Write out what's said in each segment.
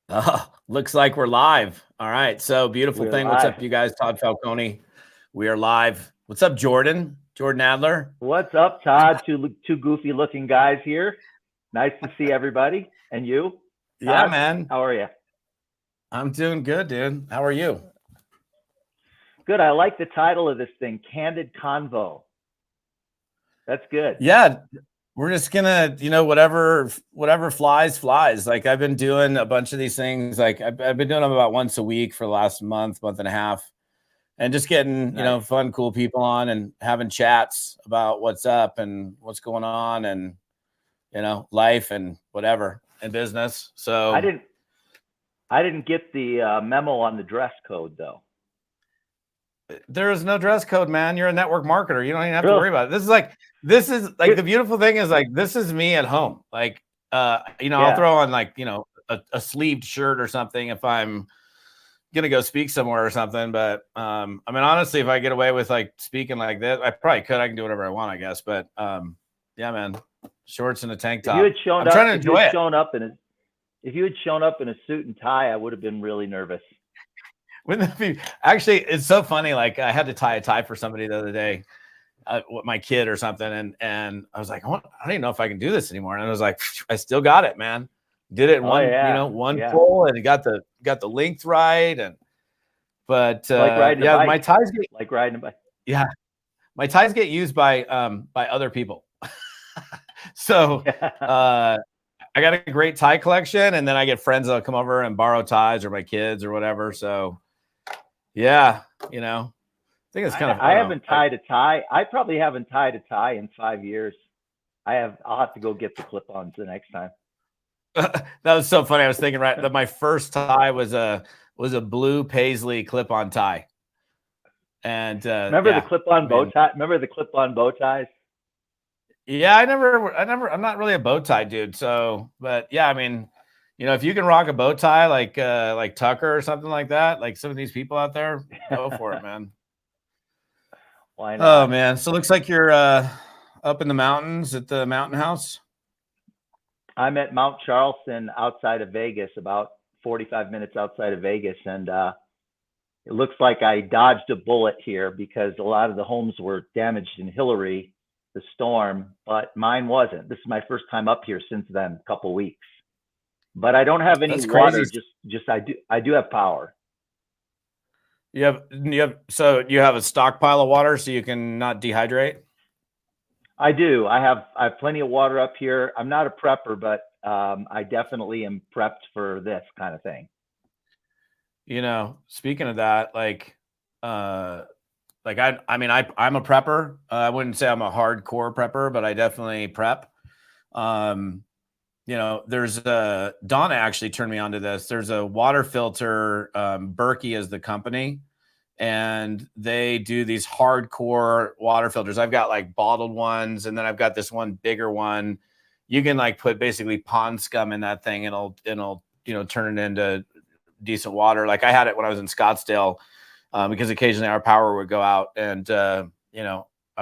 Oh, looks like we're live. All right. So beautiful We're thing. What's live. up, you guys? Todd Falcone. We are live. What's up, Jordan? Jordan Adler. What's up, Todd? Two goofy looking guys here. Nice to see everybody. And you, Yeah, Todd? man. How are you? I'm doing good, dude. How are you? Good. I like the title of this thing, Candid Convo. That's good. Yeah, we're just gonna, whatever flies. Like I've been doing a bunch of these things. Like I've been doing them about once a week for the last month and a half, and just getting, Nice. fun, cool people on and having chats about what's up and what's going on and life and whatever and business. I So didn't. I didn't get the memo on the dress code though. there is no dress code, man. You're a network marketer. You don't even have to Really? worry about it. This is the beautiful thing is like this is me at home. Like I'll Yeah. throw on like, a sleeved shirt or something if I'm gonna go speak somewhere or something. But I mean honestly, if I get away with like speaking like this, I probably could. I can do whatever I want, I guess. But yeah, man. Shorts and a tank If you top. had shown I'm up, trying to if you enjoy had it. shown up in a, if you had shown up in a suit and tie, I would have been really nervous. Wouldn't that be actually? It's so funny. Like I had to tie a tie for somebody the other day, with my kid or something, and I was like, I don't even know if I can do this anymore. And I was like, I still got it, man. Did it in Oh yeah. one Yeah. pull, and it got the length right. But Like riding a yeah, bike. Like riding a bike. my ties get used by other people. So Yeah. uh, I got a great tie collection, and then I get friends that'll come over and borrow ties or my kids or whatever. So yeah, I think it's kind of I haven't tied a tie. I probably haven't tied a tie in 5 years. I'll have to go get the clip-ons the next time. that was so funny. I was thinking that my first tie was a blue paisley clip-on tie, and Remember the yeah, clip-on I bow mean, tie? Remember the clip-on bow ties? yeah, I'm not really a bow tie dude. So, but yeah, I mean, if you can rock a bow tie like Tucker or something like that, like some of these people out there, go for it, man. Why Oh not? man, so it looks like you're up in the mountains at the mountain house. I'm at Mount Charleston outside of Vegas, about 45 minutes outside of Vegas, and it looks like I dodged a bullet here because a lot of the homes were damaged in Hillary, the storm, but mine wasn't. This is my first time up here since then, a couple weeks. But I don't have any That's water. crazy. Just I do have power. So you have a stockpile of water so you can not dehydrate. I do. I have plenty of water up here. I'm not a prepper, but I definitely am prepped for this kind of thing. Speaking of that, I'm a prepper. I wouldn't say I'm a hardcore prepper, but I definitely prep. There's Donna actually turned me onto this. There's a water filter, Berkey is the company, and they do these hardcore water filters. I've got like bottled ones, and then I've got this one bigger one. You can like put basically pond scum in that thing, and it'll turn it into decent water. Like I had it when I was in Scottsdale, because occasionally our power would go out, and I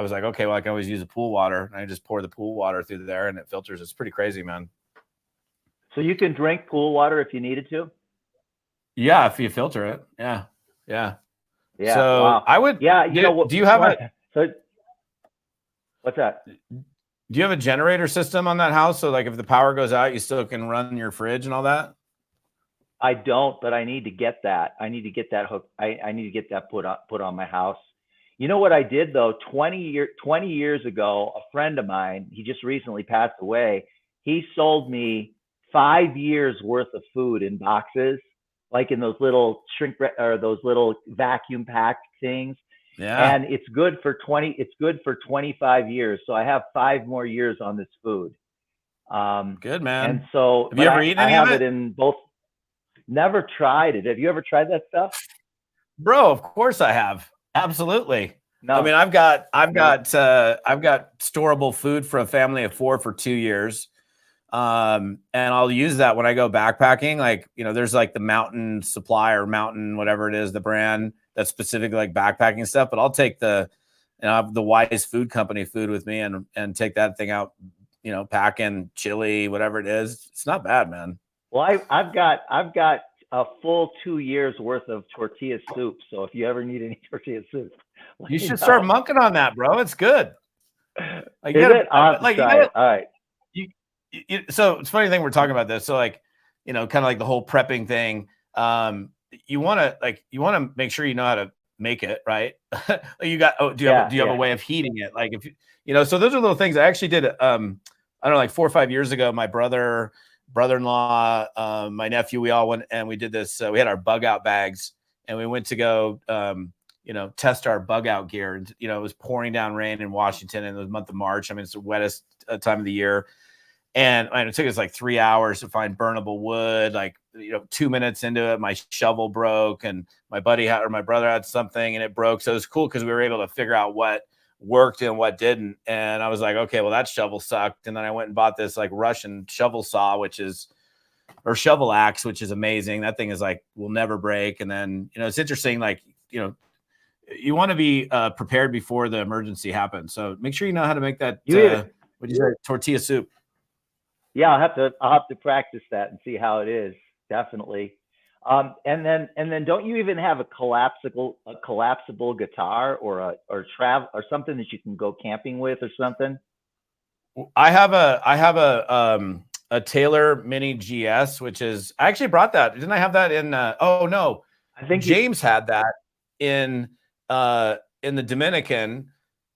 was like, okay, well I can always use the pool water, and I just pour the pool water through there, and it filters. It's pretty crazy, man. So you can drink pool water if you needed to? Yeah, if you filter it. Yeah. Yeah. Yeah. So Wow. I would Yeah. You know what? do you have So what's that? do you have a generator system on that house? So like if the power goes out, you still can run your fridge and all that? I don't, but I need to get that. I need to get that hook. I need to get that put on my house. You know what I did though? 20 years ago, a friend of mine, he just recently passed away. He sold me 5 years worth of food in boxes, like in those little or those little vacuum packed things. Yeah. And it's good for 25 years. So I have 5 more years on this food. Good, And man. so, Have you but ever eaten I any of have it it? in both. Never tried it. Have you ever tried that stuff? Bro, of course I have. Absolutely. I mean, No, no. I've got storable food for a family of 4 for 2 years. And I'll use that when I go backpacking. Like, there's like the Mountain Supply or Mountain, whatever it is, the brand that's specifically like backpacking stuff. But I'll take the Wise Food Company food with me and take that thing out, packing chili, whatever it is. It's not bad, man. Well, I've got a full 2 years worth of tortilla soup. So if you ever need any tortilla soup, let You me should start know. monking on that, bro. It's good. Like you Is gotta it? I'll have to like you try gotta it. All right. you, so it's a funny thing we're talking about this. So like, kind of like the whole prepping thing. You want to make sure you know how to make it, right? You got, do you Yeah, have a yeah. way of heating it? Like if so those are little things I actually did. I don't know, like 4 or 5 years ago, my brother-in-law, my nephew, we all went and we did this. We had our bug out bags and we went to go, test our bug out gear. And, it was pouring down rain in Washington in the month of March. I mean, it's the wettest time of the year. And it took us like 3 hours to find burnable wood. Like, 2 minutes into it, my shovel broke and my brother had something and it broke. So it was cool because we were able to figure out what worked and what didn't. And I was like, okay, well, that shovel sucked. And then I went and bought this like Russian shovel saw, or shovel axe, which is amazing. That thing is like, will never break. And then, it's interesting. Like, you want to be prepared before the emergency happens. So make sure you know how to make that, what do you say, tortilla soup. Yeah, I'll have to practice that and see how it is. Definitely. And then don't you even have a collapsible guitar or something that you can go camping with or something? I have a Taylor Mini GS, which is, I actually brought that. Didn't I have that in oh no. I think James had that in the Dominican,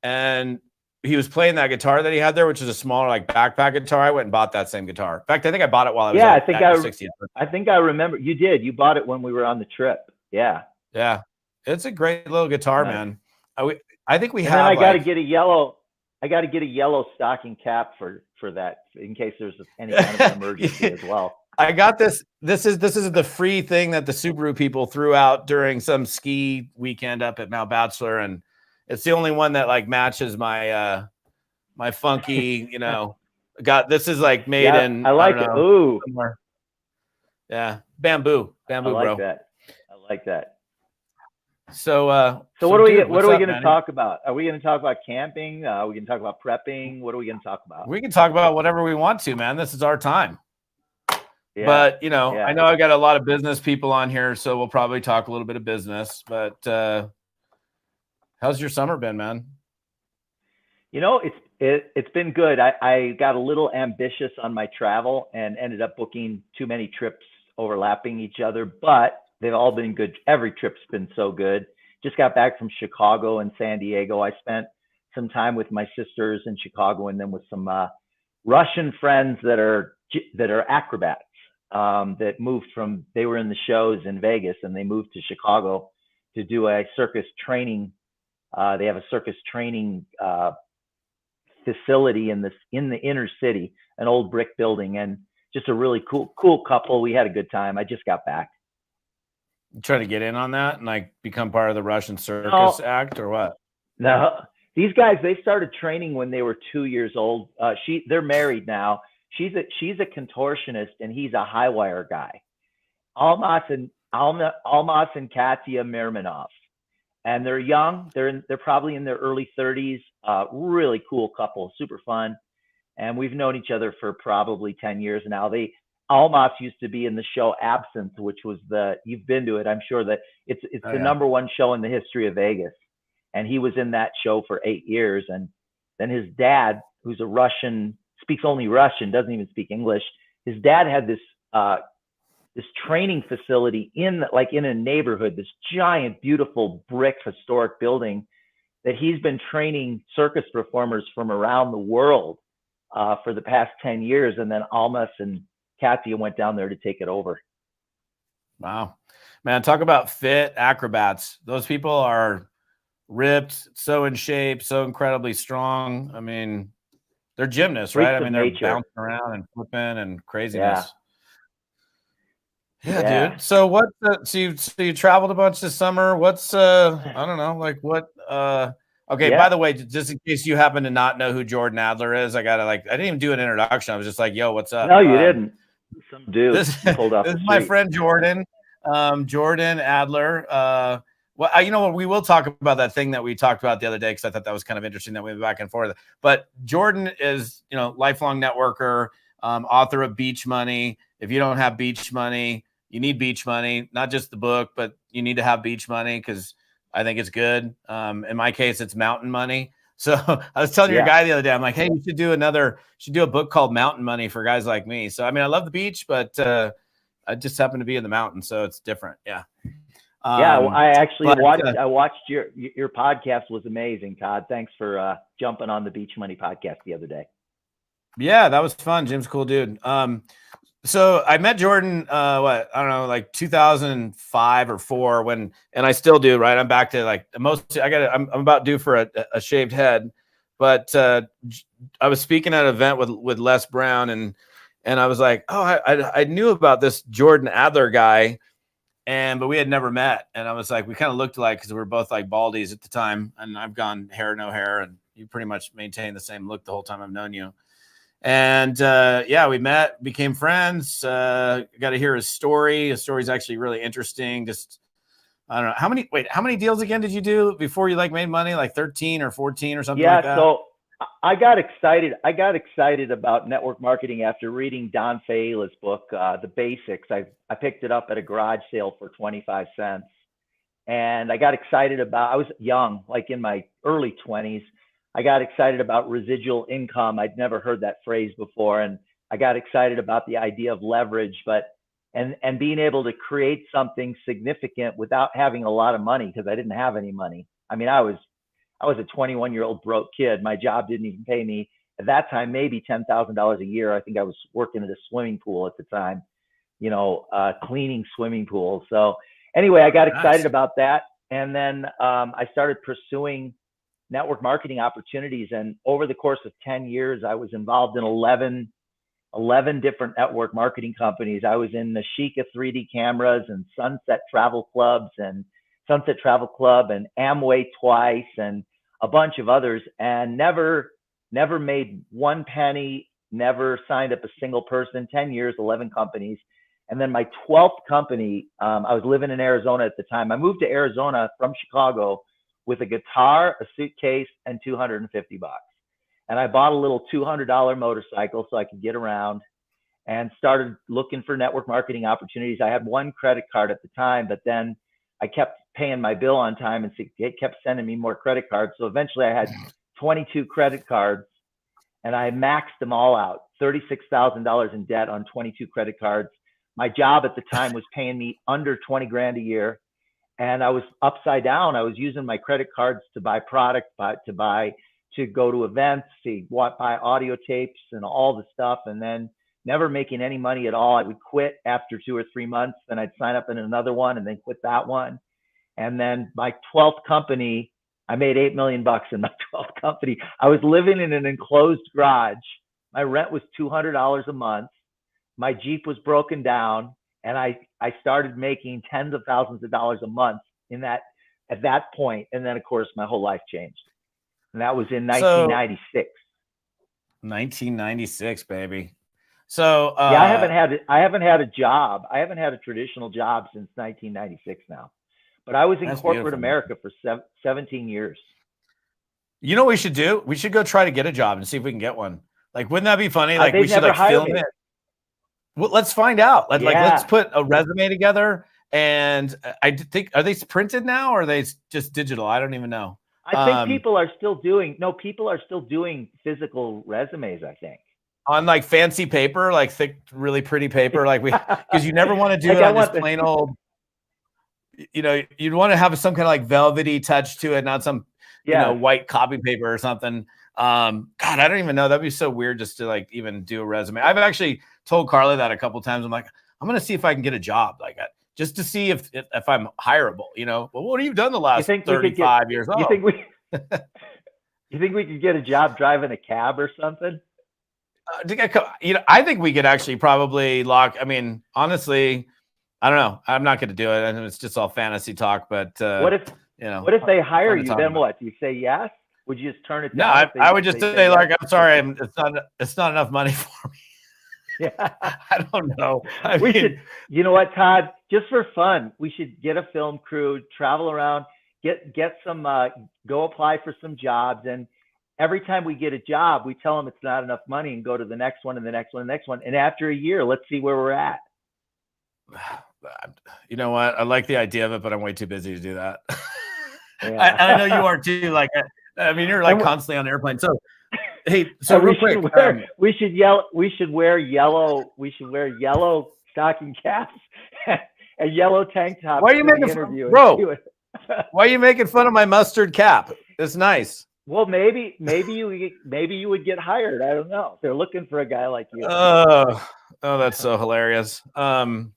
and he was playing that guitar that he had there, which is a smaller like backpack guitar. I went and bought that same guitar. In fact, I think I bought it while I was at your 60th. I think I remember you did. You bought it when we were on the trip. Yeah. Yeah. It's a great little guitar, man. I think we and have. Then I got to get a yellow. I got to get a yellow stocking cap for that in case there's any kind of an emergency as well. I got this. This is the free thing that the Subaru people threw out during some ski weekend up at Mount Bachelor, and it's the only one that like matches my my funky. This is like made in. I like it. Ooh. Somewhere. Yeah, bamboo, I like bro. that. I like that. So what are we going to talk about? Are we going to talk about camping? Are we going to talk about prepping? What are we going to talk about? We can talk about whatever we want to, man. This is our time. Yeah, but I know I got a lot of business people on here, so we'll probably talk a little bit of business. But how's your summer been, man? It's been good. I got a little ambitious on my travel and ended up booking too many trips overlapping each other, but they've all been good. Every trip's been so good. Just got back from Chicago and San Diego. I spent some time with my sisters in Chicago and then with some Russian friends that are acrobats that moved they were in the shows in Vegas and they moved to Chicago to do a circus training. They have a circus training facility in the inner city, an old brick building, and just a really cool couple. We had a good time. I just got back. You trying to get in on that and like become part of the Russian circus act or what? No, these guys, they started training when they were 2 years old. They're married now. She's a contortionist and he's a high wire guy. Almas and Katya Mirmanov. And they're young. They're probably in their early 30s. Really cool couple, super fun. And we've known each other for probably 10 years now. Almas used to be in the show Absinthe, which was you've been to it. I'm sure that it's the number one show in the history of Vegas. And he was in that show for 8 years. And then his dad, who's a Russian, speaks only Russian, doesn't even speak English. His dad had this training facility in a neighborhood, this giant, beautiful brick historic building that he's been training circus performers from around the world for the past 10 years. And then Almas and Katya went down there to take it over. Wow, man, talk about fit acrobats. Those people are ripped, so in shape, so incredibly strong. I mean, they're gymnasts, right? I mean, they're bouncing around and flipping and craziness. Yeah, dude. So what? So you traveled a bunch this summer. What's I don't know, like what? Okay. By the way, just in case you happen to not know who Jordan Adler is, I didn't even do an introduction. I was just like, "Yo, what's up?" No, you didn't. Some dude pulled off. This is my friend Jordan. Jordan Adler. Well, you know what? We will talk about that thing that we talked about the other day because I thought that was kind of interesting that we went back and forth. But Jordan is, lifelong networker. author of Beach Money. If you don't have beach money, you need beach money, not just the book, but you need to have beach money because I think it's good. In my case, it's mountain money. So I was telling your guy the other day, I'm like, hey, you should do a book called Mountain Money for guys like me. So, I mean, I love the beach, but I just happen to be in the mountains, so it's different. Yeah. Well, I actually watched your podcast was amazing, Todd. Thanks for jumping on the Beach Money podcast the other day. Yeah, that was fun. Jim's a cool dude. So I met Jordan, I don't know, like 2005 or 4 and I still do, right? I'm back to like I'm about due for a shaved head, but I was speaking at an event with Les Brown and I was like, oh, I knew about this Jordan Adler guy, but we had never met. And I was like, we kind of looked alike because we were both like baldies at the time, and I've gone hair, no hair, and you pretty much maintain the same look the whole time I've known you. And we met, became friends. Got to hear his story. His story's actually really interesting. Just I don't know how many deals again did you do before you like made money? Like 13 or 14 or something like that? So I got excited. I got excited about network marketing after reading Don Faela's book, The Basics. I picked it up at a garage sale for 25 cents. And I got excited I was young, like in my early 20s. I got excited about residual income. I'd never heard that phrase before. And I got excited about the idea of leverage, and being able to create something significant without having a lot of money, because I didn't have any money. I mean, I was a 21-year-old broke kid. My job didn't even pay me at that time, maybe $10,000 a year. I think I was working at a swimming pool at the time, cleaning swimming pools. So anyway, I got excited about that. And then I started pursuing network marketing opportunities. And over the course of 10 years, I was involved in 11 different network marketing companies. I was in the Sheikah 3D cameras and Sunset Travel Club and Amway twice and a bunch of others, and never made one penny, never signed up a single person. 10 years, 11 companies. And then my 12th company, I was living in Arizona at the time. I moved to Arizona from Chicago with a guitar, a suitcase, and $250. And I bought a little $200 motorcycle so I could get around, and started looking for network marketing opportunities. I had one credit card at the time, but then I kept paying my bill on time, and it kept sending me more credit cards. So eventually I had 22 credit cards, and I maxed them all out, $36,000 in debt on 22 credit cards. My job at the time was paying me under 20 grand a year. And I was upside down. I was using my credit cards to buy product, to go to events, to buy audio tapes and all the stuff, and then never making any money at all. I would quit after 2 or 3 months, then I'd sign up in another one and then quit that one. And then my 12th company, I made $8 million in my 12th company. I was living in an enclosed garage. My rent was $200 a month. My Jeep was broken down. And I started making tens of thousands of dollars a month at that point. And then, of course, my whole life changed. And that was in 1996. 1996, baby. So I haven't had a job. I haven't had a traditional job since 1996 now. But I was in corporate America for 17 years. You know what we should do? We should go try to get a job and see if we can get one. Like, wouldn't that be funny? Like, we should film it. Well, let's find out. Let's put a resume together. And I think, are they printed now or are they just digital? I don't even know. I think people are still doing physical resumes, I think. On like fancy paper, like thick, really pretty paper, because you never want to do it on just plain old, you'd want to have some kind of like velvety touch to it, not some, white copy paper or something. God, I don't even know. That'd be so weird just to like even do a resume. I've actually told Carla that a couple of times. I'm like, I'm going to see if I can get a job like that, just to see if I'm hireable, But what have you done the last 35 years? You think we could get a job driving a cab or something? I think we could actually probably lock. I mean, honestly, I don't know. I'm not going to do it. And it's just all fantasy talk, but what if they hire you? Then what? Do you say yes? Would you just turn it down? No, I would just say like, I'm sorry, it's not enough money for me. Yeah. I don't know. We should, you know what, Todd, just for fun, we should get a film crew, travel around, get some, go apply for some jobs. And every time we get a job, we tell them it's not enough money and go to the next one and the next one and the next one. And after a year, let's see where we're at. You know what? I like the idea of it, but I'm way too busy to do that. Yeah. I know you are too. Like, I mean, you're like constantly on the airplane. So, hey, so real quick, we should wear yellow stocking caps and yellow tank tops. Why are you making fun, bro? Why are you making fun of my mustard cap? It's nice. Well, maybe you would get hired. I don't know. They're looking for a guy like you. Oh, that's so hilarious. Where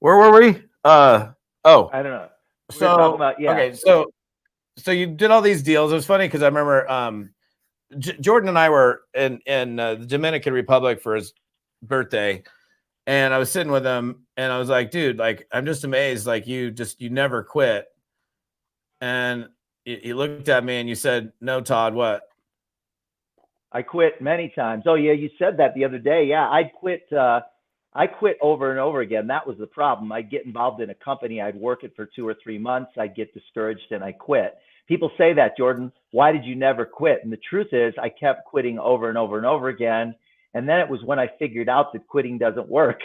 were we? I don't know. So okay, so you did all these deals. It was funny because I remember Jordan and I were in the Dominican Republic for his birthday, and I was sitting with him, and I was like, dude, like, I'm just amazed, like, you never quit. And he looked at me and you said, no, Todd, what? I quit many times. Oh yeah, you said that the other day. Yeah, I quit over and over again. That was the problem. I'd get involved in a company, I'd work it for 2 or 3 months, I'd get discouraged and I quit. People say that, Jordan, why did you never quit? And the truth is I kept quitting over and over and over again. And then it was when I figured out that quitting doesn't work.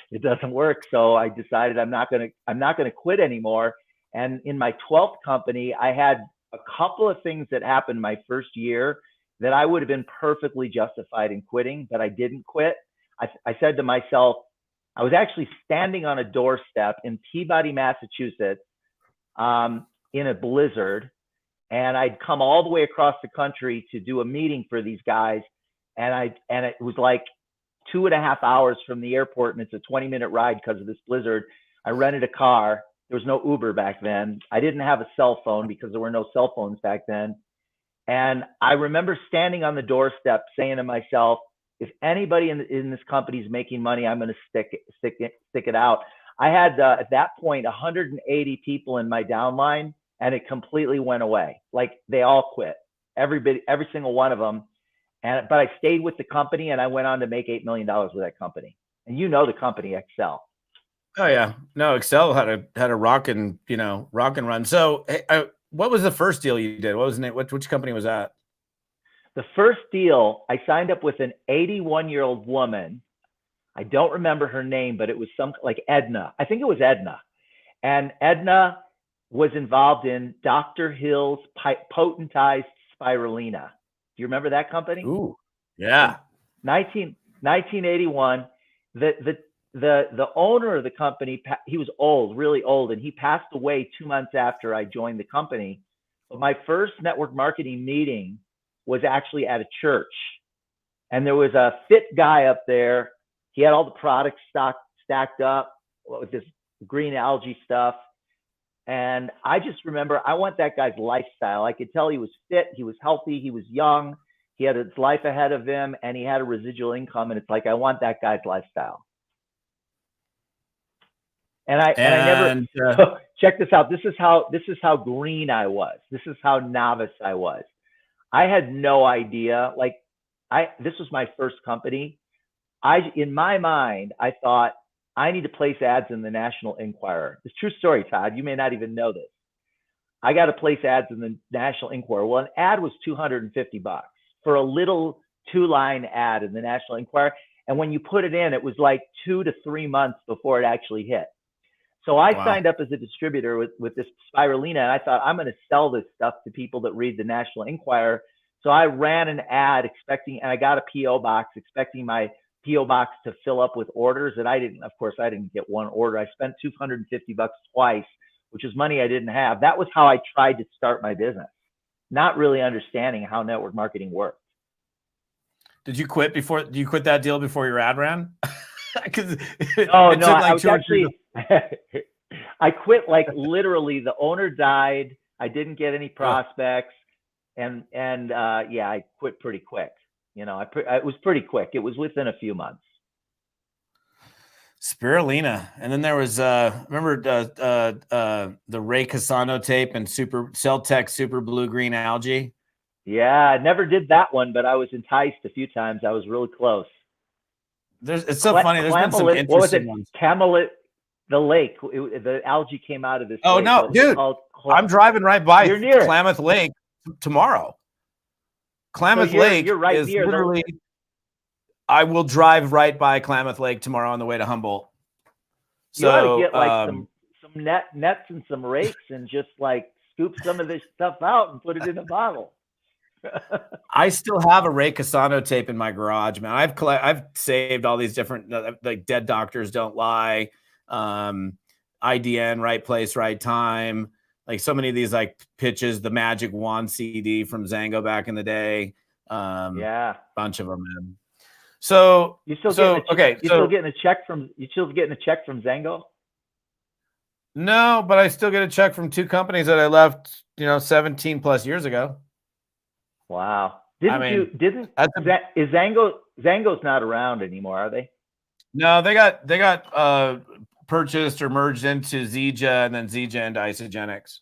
It doesn't work. So I decided I'm not going to quit anymore. And in my 12th company, I had a couple of things that happened my first year that I would have been perfectly justified in quitting, but I didn't quit. I said to myself, I was actually standing on a doorstep in Peabody, Massachusetts, in a blizzard, and I'd come all the way across the country to do a meeting for these guys, and it was like 2.5 hours from the airport, and it's a 20-minute ride because of this blizzard. I rented a car. There was no Uber back then. I didn't have a cell phone because there were no cell phones back then. And I remember standing on the doorstep saying to myself, if anybody in this company is making money, I'm going to stick it out. I had at that point 180 people in my downline, and it completely went away. Like, they all quit, every single one of them. But I stayed with the company, and I went on to make $8 million with that company. And you know the company, Excel. Oh yeah, no, Excel had a rock and run. So, what was the first deal you did? What was the name? Which company was that? The first deal, I signed up with an 81-year-old woman. I don't remember her name, but it was like Edna. I think it was Edna. And Edna was involved in Dr. Hill's potentized spirulina. Do you remember that company? Ooh, yeah. 1981. The owner of the company, he was old, really old, and he passed away 2 months after I joined the company. But my first network marketing meeting was actually at a church, and there was a fit guy up there. He had all the products stacked up with this green algae stuff. And I just remember, I want that guy's lifestyle. I could tell he was fit, he was healthy, he was young, he had his life ahead of him, and he had a residual income. And it's like, I want that guy's lifestyle. And I never check this out. This is how green I was. This is how novice I was. I had no idea. Like, this was my first company. In my mind, I thought, I need to place ads in the National Enquirer. It's a true story, Todd. You may not even know this. I got to place ads in the National Enquirer. Well, an ad was $250 for a little 2-line ad in the National Enquirer. And when you put it in, it was like 2 to 3 months before it actually hit. So I signed up as a distributor with this spirulina, and I thought, I'm going to sell this stuff to people that read the National Enquirer. So I ran an ad and I got a PO box, expecting my PO box to fill up with orders. And I didn't get one order. I spent $250 twice, which is money I didn't have. That was how I tried to start my business, not really understanding how network marketing worked. Did you quit that deal before your ad ran? I quit like literally. The owner died. I didn't get any prospects, and I quit pretty quick. It was pretty quick. It was within a few months. Spirulina, and then there was remember the Ray Casano tape and Celtec Super Blue Green Algae. Yeah, I never did that one, but I was enticed a few times. I was really close. It's so funny. There's been some interesting ones. Camelot, the lake. The algae came out of this. Oh, lake. No, dude! I'm driving right by Klamath Lake tomorrow. Klamath So Lake you're right is near literally, I will drive right by Klamath Lake tomorrow on the way to Humboldt. You ought to So, get like some nets and some rakes and just like scoop some of this stuff out and put it in a bottle. I still have a Ray Casano tape in my garage, man. I've saved all these different, like Dead Doctors Don't Lie, IDN, Right Place, Right Time, like so many of these like pitches, the Magic Wand CD from Zango back in the day. Yeah. Bunch of them, man. So You still getting a check from Zango? No, but I still get a check from two companies that I left, 17 plus years ago. Wow. Is Zango's not around anymore, are they? No, they got purchased or merged into Zija, and then Zija into Isogenics.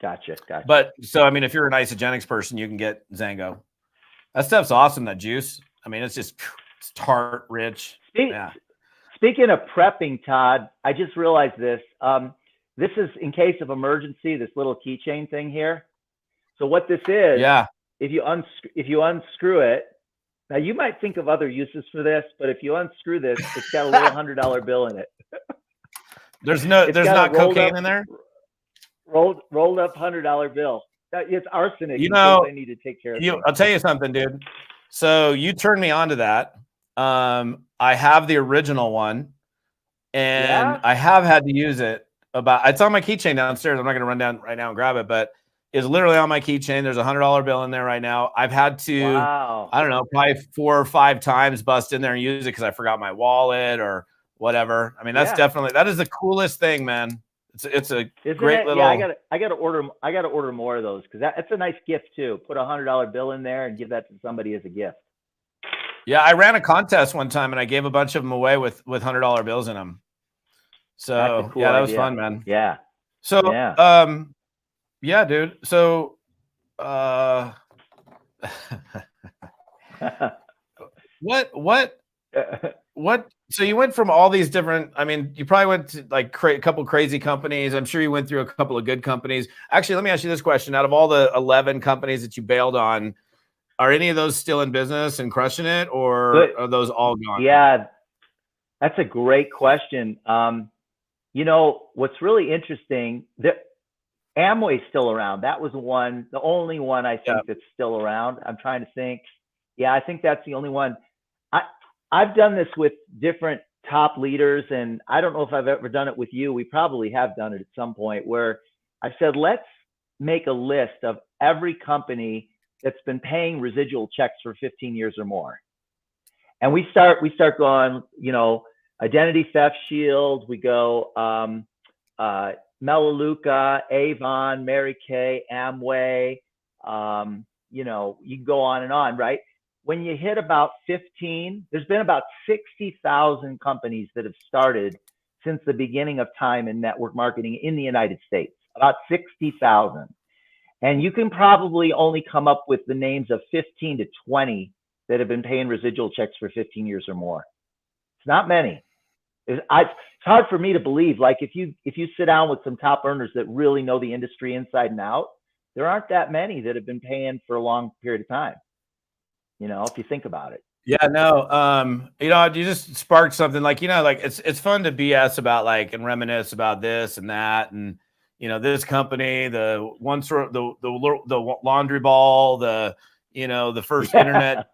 Gotcha. But so, I mean, if you're an Isogenics person, you can get Zango. That stuff's awesome, that juice. I mean, it's tart, rich. Speaking of prepping, Todd, I just realized this. This is in case of emergency, this little keychain thing here. So what this is, if you unscrew it, now you might think of other uses for this, but if you unscrew this, it's got a little $100 bill in it. There's not cocaine in there? Rolled up $100 bill. It's arsenic. I need to take care of I'll tell you something, dude. So you turned me on to that. I have the original one, and I have had to use it it's on my keychain downstairs. I'm not going to run down right now and grab it, but it's literally on my keychain. There's a $100 bill in there right now. I've had to, I don't know, probably 4 or 5 times bust in there and use it because I forgot my wallet or whatever. I mean, that is the coolest thing, man. It's a great little. Yeah, I gotta order more of those because that's a nice gift too. Put a $100 bill in there and give that to somebody as a gift. Yeah, I ran a contest one time and I gave a bunch of them away with $100 bills in them. So cool that was idea. fun, man. Yeah. So yeah, dude. So what? So you went from all these different, I mean, you probably went to like a couple crazy companies. I'm sure you went through a couple of good companies. Actually, let me ask you this question. Out of all the 11 companies that you bailed on, are any of those still in business and crushing it, or are those all gone? Yeah, that's a great question. What's really interesting, Amway's still around. That was the only one I think that's still around. I'm trying to think. Yeah, I think that's the only one. I've done this with different top leaders, and I don't know if I've ever done it with you. We probably have done it at some point where I said, let's make a list of every company that's been paying residual checks for 15 years or more. And we start going, Identity Theft Shield, we go Melaleuca, Avon, Mary Kay, Amway, you can go on and on, right? When you hit about 15, there's been about 60,000 companies that have started since the beginning of time in network marketing in the United States, about 60,000. And you can probably only come up with the names of 15 to 20 that have been paying residual checks for 15 years or more. It's not many. It's hard for me to believe. Like if you sit down with some top earners that really know the industry inside and out, there aren't that many that have been paying for a long period of time. If you think about it. Yeah, no. You just sparked something like, it's fun to BS about and reminisce about this and that. And, this company, the laundry ball, the first internet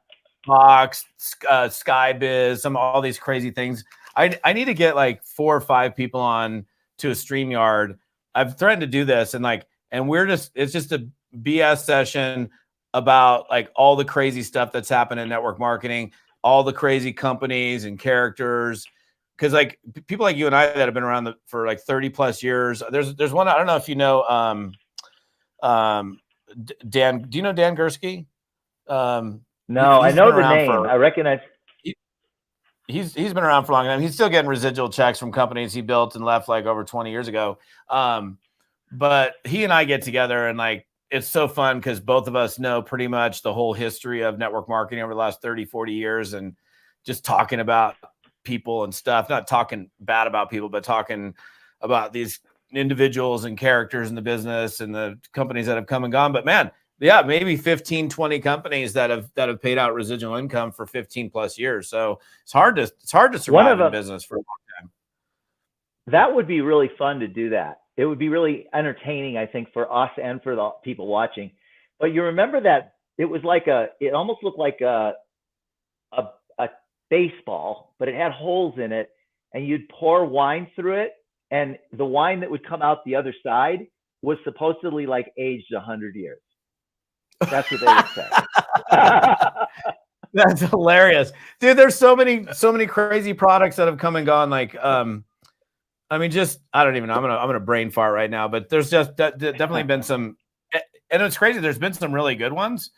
box, Skybiz, all these crazy things. I need to get 4 or 5 people on to a StreamYard. I've threatened to do this and it's just a BS session about all the crazy stuff that's happened in network marketing, all the crazy companies and characters. Cause people like you and I that have been around for 30 plus years. There's one, I don't know if you know, Dan, do you know Dan Gursky? No, I know the name. I recognize. He's been around for a long time. He's still getting residual checks from companies he built and left over 20 years ago. But he and I get together and it's so fun because both of us know pretty much the whole history of network marketing over the last 30, 40 years and just talking about people and stuff, not talking bad about people, but talking about these individuals and characters in the business and the companies that have come and gone. But man, yeah, maybe 15, 20 companies that have paid out residual income for 15 plus years. So it's hard to survive in business for a long time. That would be really fun to do that. It would be really entertaining, I think, for us and for the people watching. But you remember that it was like it almost looked like a baseball, but it had holes in it, and you'd pour wine through it, and the wine that would come out the other side was supposedly like aged 100 years. That's what they would say. That's hilarious, dude. There's so many crazy products that have come and gone. Like, I mean, just I don't even know. I'm gonna brain fart right now, but there's just definitely been some, and it's crazy. There's been some really good ones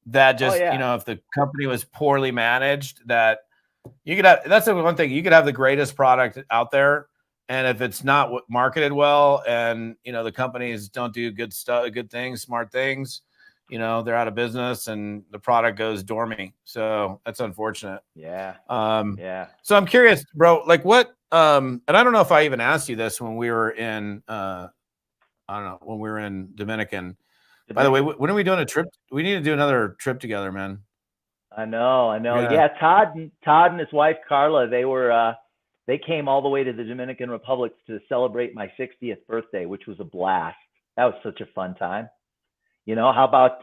that just if the company was poorly managed, that you could have. That's the one thing, you could have the greatest product out there, and if it's not marketed well, and the companies don't do good stuff, good things, smart things, they're out of business and the product goes dormant. So that's unfortunate. Yeah. So I'm curious, bro, like what, and I don't know if I even asked you this when we were in, I don't know, when we were in Dominican. By the way, when are we doing a trip? We need to do another trip together, man. I know. Yeah. Todd and his wife, Carla, they came all the way to the Dominican Republic to celebrate my 60th birthday, which was a blast. That was such a fun time. How about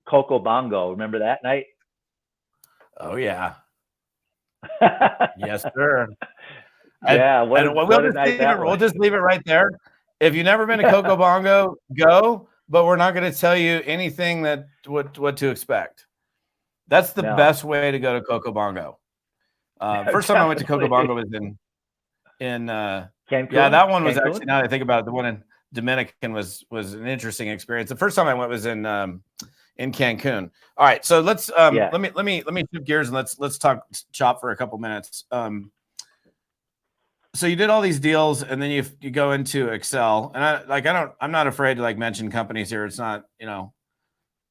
Coco Bongo? Remember that night? Oh yeah. Yes, sir. Yeah. We'll just leave it right there. If you've never been to Coco Bongo, go. But we're not going to tell you anything that what to expect. That's the best way to go to Coco Bongo. First time I went to Coco Bongo was in Cancun? Yeah, that one was actually, now that I think about it, the one in Dominican was an interesting experience. The first time I went was in Cancun. All right, so let's let me shift gears and let's talk shop for a couple minutes. So you did all these deals, and then you go into Excel, and I'm not afraid to like mention companies here. It's not,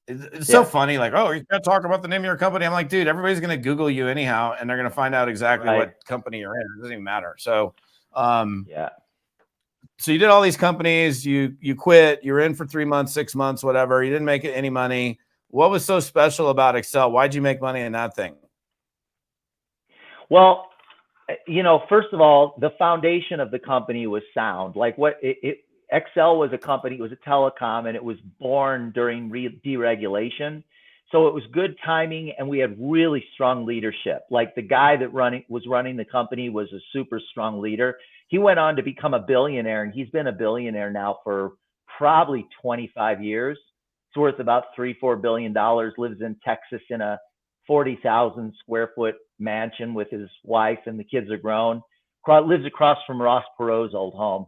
it's so funny. Like, oh, you can't talk about the name of your company. I'm like, dude, everybody's going to Google you anyhow, and they're going to find out exactly what company you're in. It doesn't even matter. So, so you did all these companies, you quit, you're in for 3 months, 6 months, whatever. You didn't make any money. What was so special about Excel? Why'd you make money in that thing? Well, first of all, the foundation of the company was sound. Like Excel was a company, it was a telecom, and it was born during deregulation. So it was good timing, and we had really strong leadership. Like the guy that was running the company was a super strong leader. He went on to become a billionaire, and he's been a billionaire now for probably 25 years. It's worth about $3-4 billion, lives in Texas in a 40,000 square foot mansion with his wife, and the kids are grown. Lives across from Ross Perot's old home.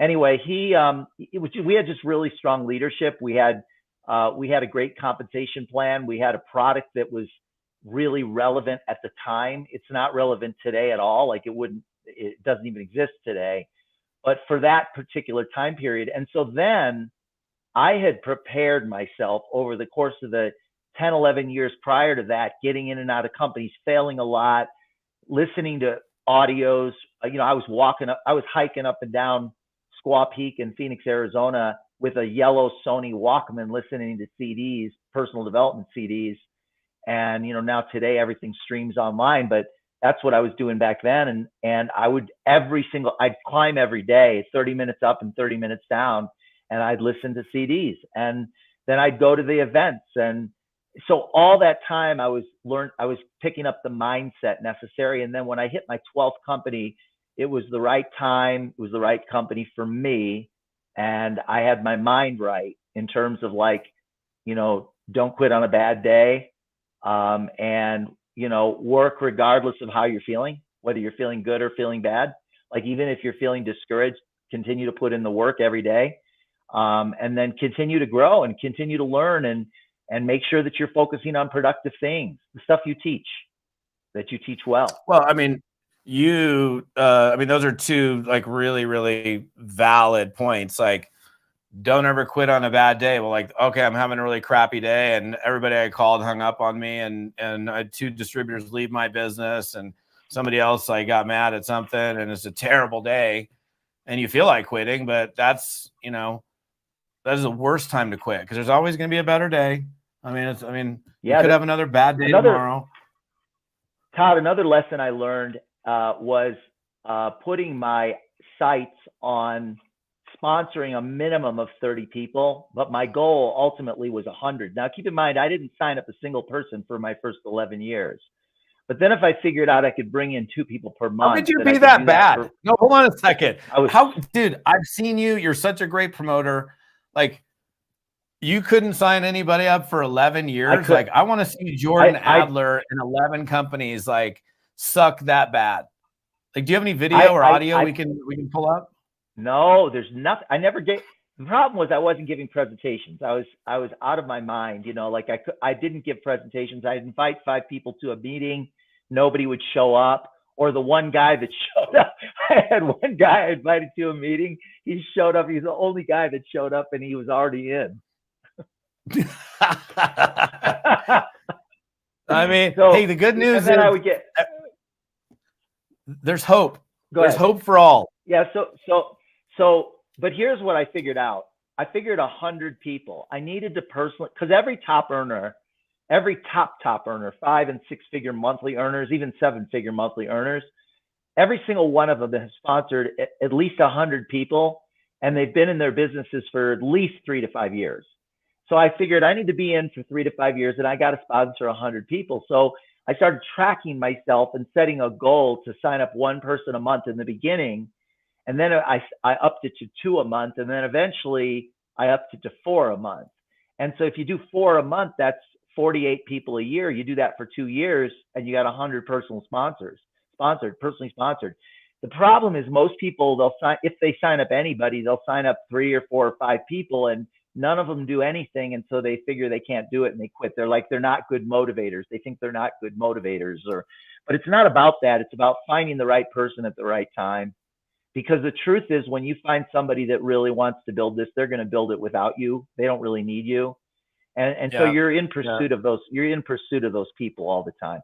Anyway, we had just really strong leadership. We had a great compensation plan. We had a product that was really relevant at the time. It's not relevant today at all. Like it doesn't even exist today, but for that particular time period. And so then I had prepared myself over the course of the 10, 11 years prior to that, getting in and out of companies, failing a lot, listening to audios. I was hiking up and down Squaw Peak in Phoenix, Arizona with a yellow Sony Walkman, listening to CDs, personal development CDs. And, now today everything streams online, but that's what I was doing back then. And I'd climb every day, 30 minutes up and 30 minutes down, and I'd listen to CDs, and then I'd go to the events. And so all that time I was picking up the mindset necessary. And then when I hit my 12th company, it was the right time. It was the right company for me. And I had my mind right in terms of don't quit on a bad day. And, work regardless of how you're feeling, whether you're feeling good or feeling bad. Like, even if you're feeling discouraged, continue to put in the work every day. And then continue to grow and continue to learn and make sure that you're focusing on productive things, the stuff you teach well. Well, I mean, those are two like really, really valid points. Like, don't ever quit on a bad day. Well, like, okay, I'm having a really crappy day, and everybody I called hung up on me, and I had 2 distributors leave my business, and somebody else got mad at something, and it's a terrible day, and you feel like quitting, but that's that is the worst time to quit because there's always going to be a better day. You Yeah, could have another bad day tomorrow. Todd, another lesson I learned was putting my sights on sponsoring a minimum of 30 people, but my goal ultimately was 100. Now, keep in mind, I didn't sign up a single person for my first 11 years. But then if I figured out I could bring in 2 people per month. How could you be that bad? No, hold on a second. Dude, I've seen you. You're such a great promoter. Like, you couldn't sign anybody up for 11 years. I want to see Jordan Adler in 11 companies like suck that bad. Like, do you have any video or audio we can pull up? No, there's nothing. I never gave. The problem was I wasn't giving presentations. I was out of my mind. Like I didn't give presentations. I'd invite 5 people to a meeting. Nobody would show up. Or the one guy that showed up. I had one guy I invited to a meeting. He showed up. He's the only guy that showed up, and he was already in. Hey, the good news is I would get. There's hope. There's hope for all. Yeah. But here's what I figured out. I figured 100 people. I needed to personally, because every top earner, every top earner, 5- and 6-figure monthly earners, even 7-figure monthly earners, every single one of them has sponsored at least 100 people, and they've been in their businesses for at least 3 to 5 years. So I figured I need to be in for 3 to 5 years, and I got to sponsor 100 people. So I started tracking myself and setting a goal to sign up 1 person a month in the beginning. And then I upped it to 2 a month. And then eventually I upped it to 4 a month. And so if you do 4 a month, that's 48 people a year. You do that for 2 years and you got 100 personally sponsored. The problem is most people, if they sign up anybody, they'll sign up 3 or 4 or 5 people and none of them do anything. And so they figure they can't do it and they quit. They're like, they're not good motivators. They think they're not good motivators, but it's not about that. It's about finding the right person at the right time. Because the truth is, when you find somebody that really wants to build this, they're going to build it without you. They don't really need you. So you're in pursuit of those. You're in pursuit of those people all the time.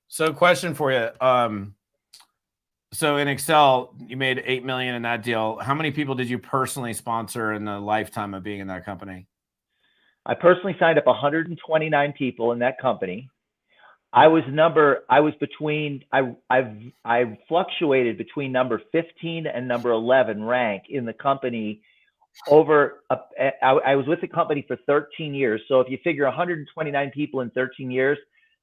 So question for you. So in Excel, you made $8 million in that deal. How many people did you personally sponsor in the lifetime of being in that company? I personally signed up 129 people in that company. I fluctuated between number 15 and number 11 rank in the company I was with the company for 13 years. So if you figure 129 people in 13 years,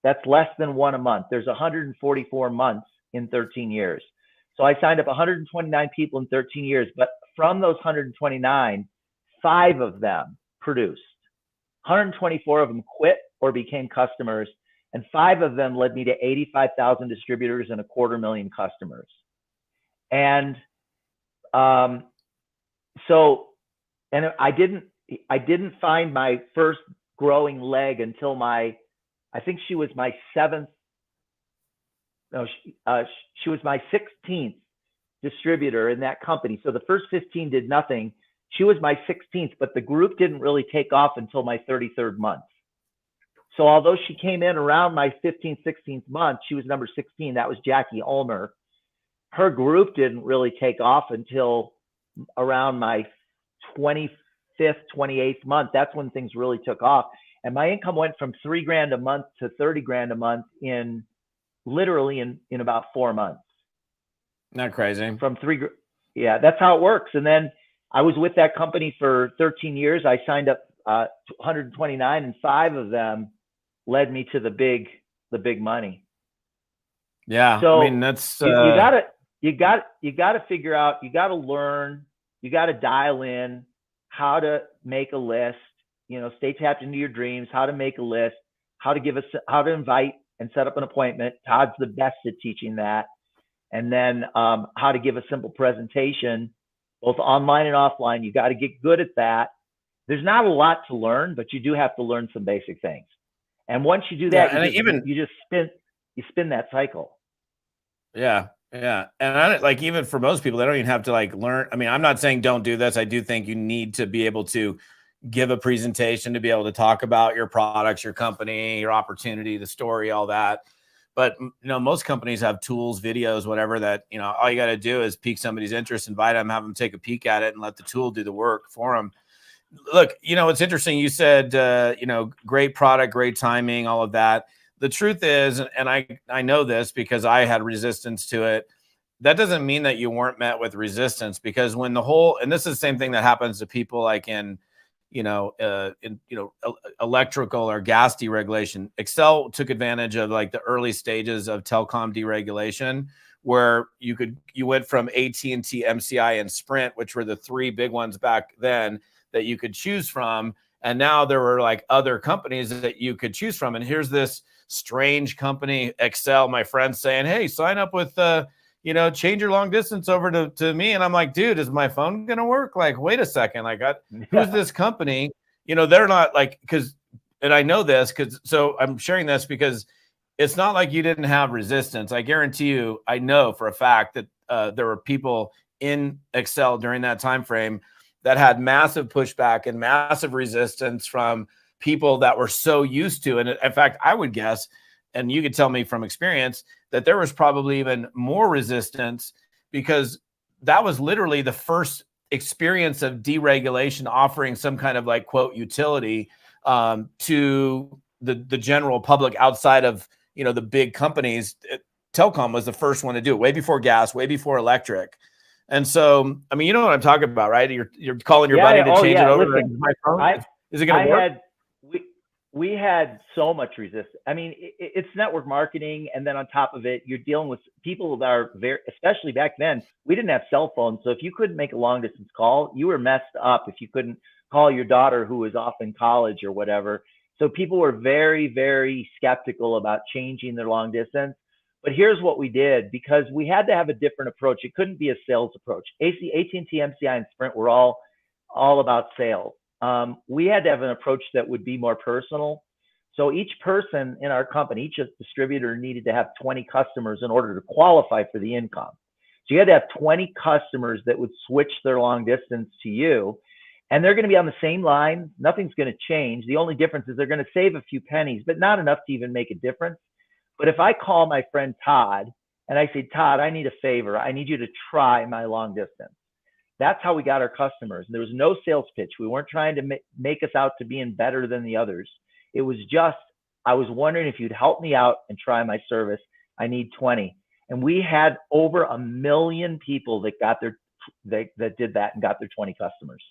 that's less than 1 a month. There's 144 months in 13 years. So I signed up 129 people in 13 years, but from those 129, 5 of them produced. 124 of them quit or became customers. And 5 of them led me to 85,000 distributors and 250,000 customers. And I didn't find my first growing leg until I think she was my 7th. No, she was my 16th distributor in that company. So the first 15 did nothing. She was my 16th, but the group didn't really take off until my 33rd month. So although she came in around my 15th, 16th month, she was number 16. That was Jackie Ulmer. Her group didn't really take off until around my 25th, 28th month. That's when things really took off. And my income went from $3,000 a month to $30,000 a month in about 4 months. Not crazy. Yeah, that's how it works. And then I was with that company for 13 years. I signed up 129, and 5 of them led me to the big money. Yeah. So I mean, that's you gotta figure out, you gotta learn, you gotta dial in how to make a list, stay tapped into your dreams, how to make a list, how to invite and set up an appointment. Todd's the best at teaching that. And then how to give a simple presentation, both online and offline. You got to get good at that. There's not a lot to learn, but you do have to learn some basic things. And once you do that, you spin that cycle. Yeah. Yeah. And even for most people, they don't even have to learn. I mean, I'm not saying don't do this. I do think you need to be able to give a presentation to be able to talk about your products, your company, your opportunity, the story, all that. But, most companies have tools, videos, whatever that, all you got to do is pique somebody's interest, invite them, have them take a peek at it and let the tool do the work for them. look, it's interesting. You said, great product, great timing, all of that. The truth is, and I know this because I had resistance to it. That doesn't mean that you weren't met with resistance, because when and this is the same thing that happens to people like in, electrical or gas deregulation. Excel took advantage of like the early stages of telecom deregulation, where you went from AT&T, MCI, and Sprint, which were the three big ones back then that you could choose from. And now there were like other companies that you could choose from. And here's this strange company, Excel, my friend, saying, hey, sign up with, change your long distance over to me. And I'm like, dude, is my phone going to work? Like, wait a second. Like, who's this company? They're not like, and I know this so I'm sharing this because it's not like you didn't have resistance. I guarantee you, I know for a fact that there were people in Excel during that time frame that had massive pushback and massive resistance from people that were so used to. And in fact, I would guess, and you could tell me from experience, that there was probably even more resistance, because that was literally the first experience of deregulation offering some kind of like, quote, utility to the general public outside of, the big companies. Telecom was the first one to do it, way before gas, way before electric. And so, I mean, you know what I'm talking about, right? You're calling your buddy to change it over. Listen, my phone. Is it going to work? We had so much resistance. I mean, it's network marketing, and then on top of it, you're dealing with people that are especially back then, we didn't have cell phones. So if you couldn't make a long distance call, you were messed up. If you couldn't call your daughter who was off in college or whatever. So people were very, very skeptical about changing their long distance. But here's what we did, because we had to have a different approach. It couldn't be a sales approach. AT&T, MCI, and Sprint were all about sales. We had to have an approach that would be more personal. So each person in our company, each distributor needed to have 20 customers in order to qualify for the income. So you had to have 20 customers that would switch their long distance to you, and they're going to be on the same line. Nothing's going to change. The only difference is they're going to save a few pennies, but not enough to even make a difference. But if I call my friend Todd and I say, Todd, I need a favor. I need you to try my long distance. That's how we got our customers. There was no sales pitch. We weren't trying to make us out to being better than the others. It was just, I was wondering if you'd help me out and try my service. I need 20. And we had over 1 million people that got that did that and got their 20 customers.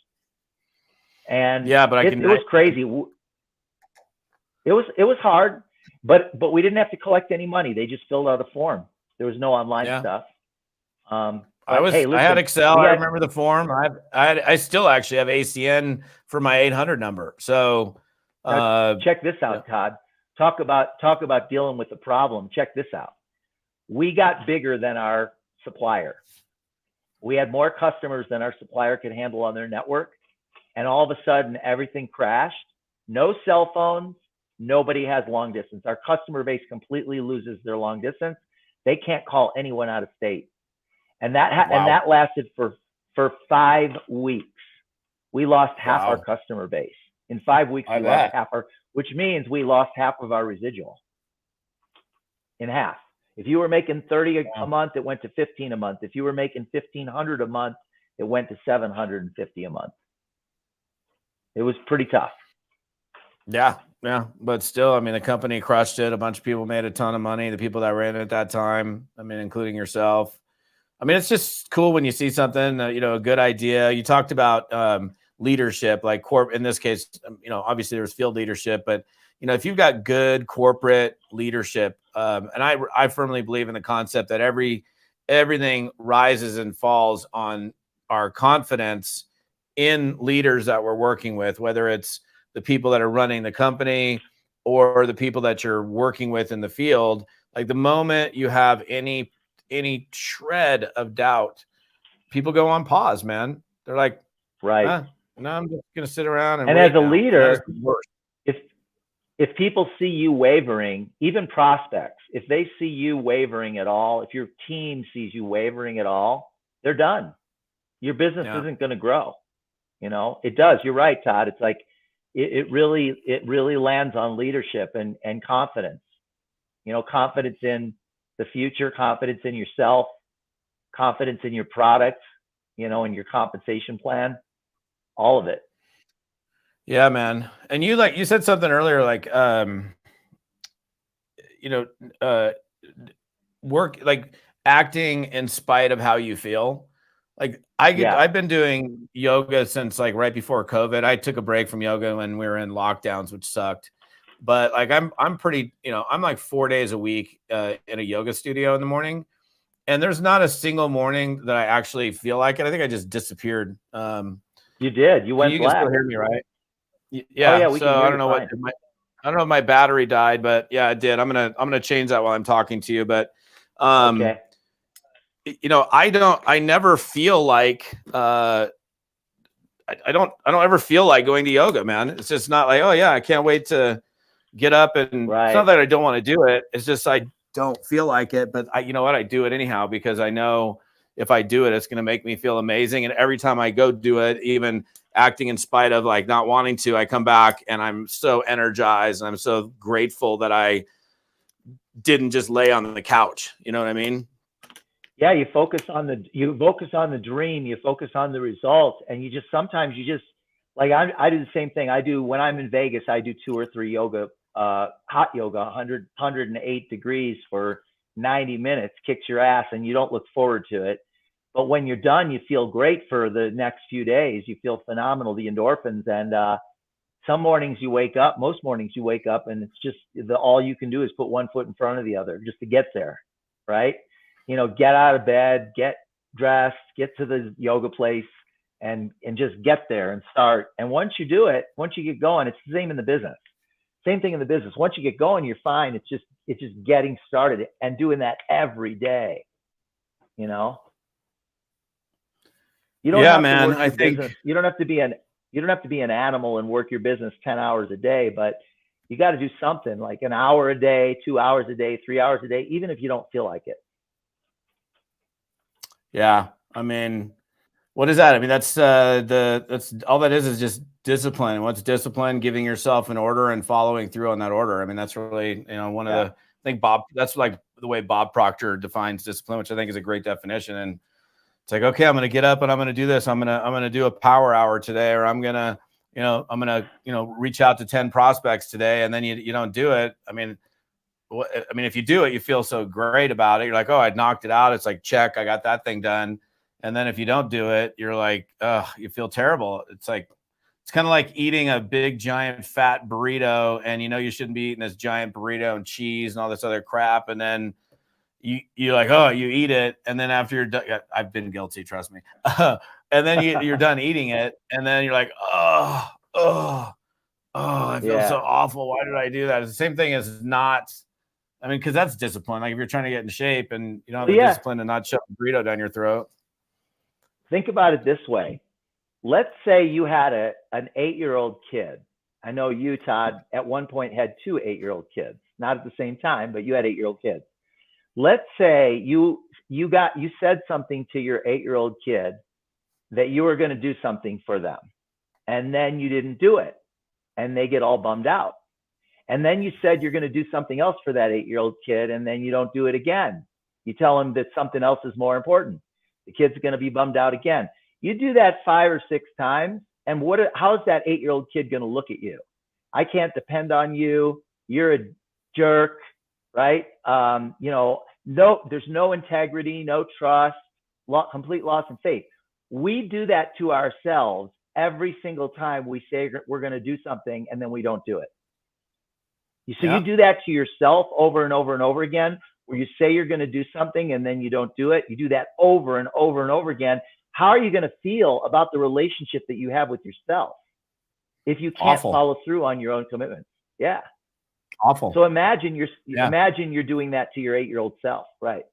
And yeah, but it was crazy. It was hard, but we didn't have to collect any money. They just filled out a form. There was no online stuff. I had Excel. I remember the form. I still actually have ACN for my 800 number. So check this out, Todd. Talk about dealing with the problem. Check this out. We got bigger than our supplier. We had more customers than our supplier could handle on their network. And all of a sudden, everything crashed. No cell phones. Nobody has long distance. Our customer base completely loses their long distance. They can't call anyone out of state. And that lasted for 5 weeks. We lost half our customer base. In 5 weeks, we lost half which means we lost half of our residual. In half. If you were making 30 a month, it went to 15 a month. If you were making 1,500 a month, it went to 750 a month. It was pretty tough. Yeah. But still, I mean, the company crushed it. A bunch of people made a ton of money. The people that ran it at that time, I mean, including yourself. I mean, it's just cool when you see something, a good idea. You talked about leadership, like in this case, obviously there was field leadership, but if you've got good corporate leadership, and I firmly believe in the concept that everything rises and falls on our confidence in leaders that we're working with, whether it's the people that are running the company or the people that you're working with in the field. Like the moment you have any shred of doubt, people go on pause, man. They're like, right. No, I'm just going to sit around and as a leader, if people see you wavering, even prospects, if they see you wavering at all, if your team sees you wavering at all, they're done. Your business isn't going to grow. It does. You're right, Todd. It's like, it really lands on leadership and confidence, confidence in the future, confidence in yourself, confidence in your product, in your compensation plan, all of it. Yeah, man. And you said something earlier, like, you know, work, like acting in spite of how you feel. Like Yeah. I've been doing yoga since like right before COVID. I took a break from yoga when we were in lockdowns, which sucked. But like I'm pretty, I'm like 4 days a week in a yoga studio in the morning. And there's not a single morning that I actually feel like it. I think I just disappeared. You did. You Can went you can still black. hear me, right? Oh Yeah. yeah, we can So hear I you don't know fine. I don't know if my battery died, but yeah, it did. I'm gonna change that while I'm talking to you. But um, Okay. I never feel like I don't ever feel like going to yoga, man. It's just not like, oh yeah, I can't wait to get up. And it's not Right. that I don't want to do it. It's just I don't feel like it. But you know what? I do it anyhow because I know if I do it, it's going to make me feel amazing. And every time I go do it, even acting in spite of like not wanting to, I come back and I'm so energized and I'm so grateful that I didn't just lay on the couch. You know what I mean? Yeah, you focus on the dream, you focus on the results, and sometimes you just like I do the same thing. I do when I'm in Vegas, I do 2 or 3 yoga, hot yoga, 108 degrees for 90 minutes, kicks your ass, and you don't look forward to it. But when you're done, you feel great for the next few days. You feel phenomenal, the endorphins, and some mornings you wake up, most mornings you wake up, and it's just all you can do is put one foot in front of the other just to get there, right? Get out of bed, get dressed, get to the yoga place, and just get there and start. And once you do it, once you get going, it's the same in the business. Same thing in the business. Once you get going, you're fine. It's just getting started and doing that every day. You know, you don't Yeah, have to man. work I your think, business. You don't have to be an animal and work your business 10 hours a day, but you got to do something like an hour a day, 2 hours a day, 3 hours a day, even if you don't feel like it. yeah. I mean, what is that? I mean, that's that's all that is just discipline. And what's discipline? Giving yourself an order and following through on that order. I mean, that's really, one of Yeah. the, I think Bob, that's like the way Bob Proctor defines discipline, which I think is a great definition. And it's like, okay, I'm going to get up and I'm going to do this. I'm going to do a power hour today, or I'm going to, reach out to 10 prospects today. And then you don't do it. I mean, if you do it, you feel so great about it. You're like, oh, I knocked it out. It's like, check, I got that thing done. And then if you don't do it, you're like, oh, you feel terrible. It's kind of like eating a big, giant, fat burrito. And you shouldn't be eating this giant burrito and cheese and all this other crap. And then you're like, oh, you eat it. And then after you're done, I've been guilty, trust me. And then you're done eating it. And then you're like, oh, I feel so Yeah. awful. Why did I do that? It's the same thing as not. I mean, because that's discipline. Like if you're trying to get in shape and you don't have the Yeah. discipline to not shove a burrito down your throat. Think about it this way. Let's say you had an 8-year-old kid. I know you, Todd, at one point had 2 8-year-old kids, not at the same time, but you had 8-year-old kids. Let's say you said something to your 8-year-old kid that you were going to do something for them, and then you didn't do it, and they get all bummed out. And then you said you're going to do something else for that 8-year-old kid, and then you don't do it again. You tell them that something else is more important. The kid's going to be bummed out again. You do that 5 or 6 times, and how's that 8-year-old kid going to look at you? I can't depend on you. You're a jerk, right? No, there's no integrity, no trust, complete loss of faith. We do that to ourselves every single time we say we're going to do something, and then we don't do it. So you do that to yourself over and over and over again, where you say you're going to do something and then you don't do it. You do that over and over and over again. How are you going to feel about the relationship that you have with yourself if you can't follow through on your own commitments? Yeah. Awful. So imagine you're doing that to your 8-year-old self, right?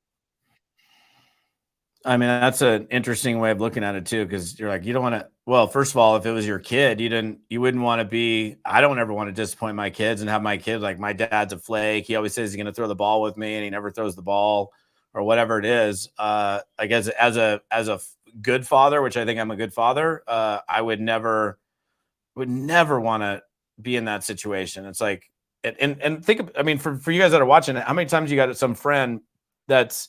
I mean, that's an interesting way of looking at it too, because you're like, you don't want to. Well, first of all, if it was your kid, you wouldn't want to be. I don't ever want to disappoint my kids and have my kid like, my dad's a flake. He always says he's going to throw the ball with me, and he never throws the ball, or whatever it is. I guess as a good father, which I think I'm a good father, I would never want to be in that situation. It's like, and think. I mean, for you guys that are watching it, how many times you got some friend that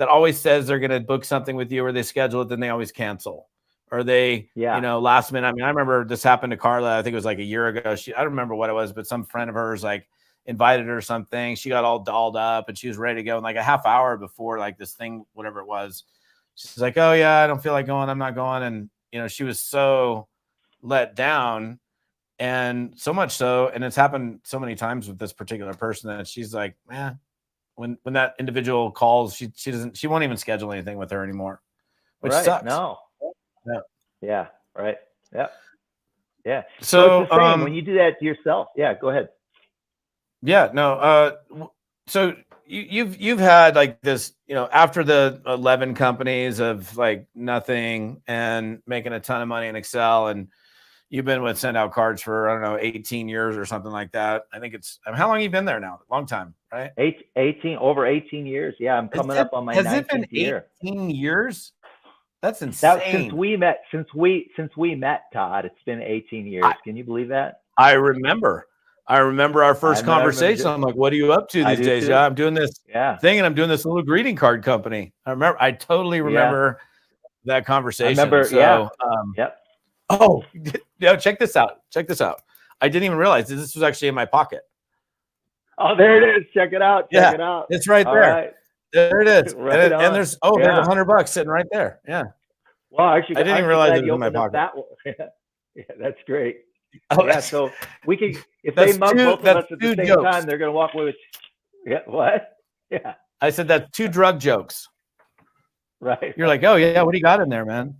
always says they're going to book something with you, or they schedule it, then they always cancel, or they, Yeah. you know, last minute. I mean, I remember this happened to Carla. I think it was like a year ago. I don't remember what it was, but some friend of hers like invited her something. She got all dolled up and she was ready to go. And like a half hour before like this thing, whatever it was, she's like, oh yeah, I don't feel like going. I'm not going. And, you know, she was so let down. And so much so, and it's happened so many times with this particular person that she's like, man, when that individual calls, she won't even schedule anything with her anymore, which Right. sucks. No. Yeah. Yeah. Right. Yeah. Yeah. So, it's the same when you do that to yourself. Yeah. Go ahead. yeah, no. So you've had like this, you know, after the 11 companies of like nothing and making a ton of money in Excel, and you've been with Send Out Cards for, I don't know, 18 years or something like that. I think it's, how long have you been there now? Long time, right? 18, over 18 years. Yeah. I'm coming up on my 19th year. 18 years? That's That insane. since we met, Todd, it's been 18 years. Can you believe that? I remember our first conversation. I'm like, what are you up to these days? Yeah, I'm doing this thing, and I'm doing this little greeting card company. I totally remember that conversation. I remember, so, yep. Oh, no, check this out. I didn't even realize this was actually in my pocket. Oh, there it is. Check it out. Check it out. It's right there. Right. There it is. Right and there's there's $100 sitting right there. Yeah. Well, actually, I didn't even realize it was in my pocket. Yeah, that's great. Oh, yeah, so we can, if they mug both of us at the same time, they're going to walk away with, what? Yeah. I said that's 2 drug jokes. Right. You're like, oh yeah, what do you got in there, man?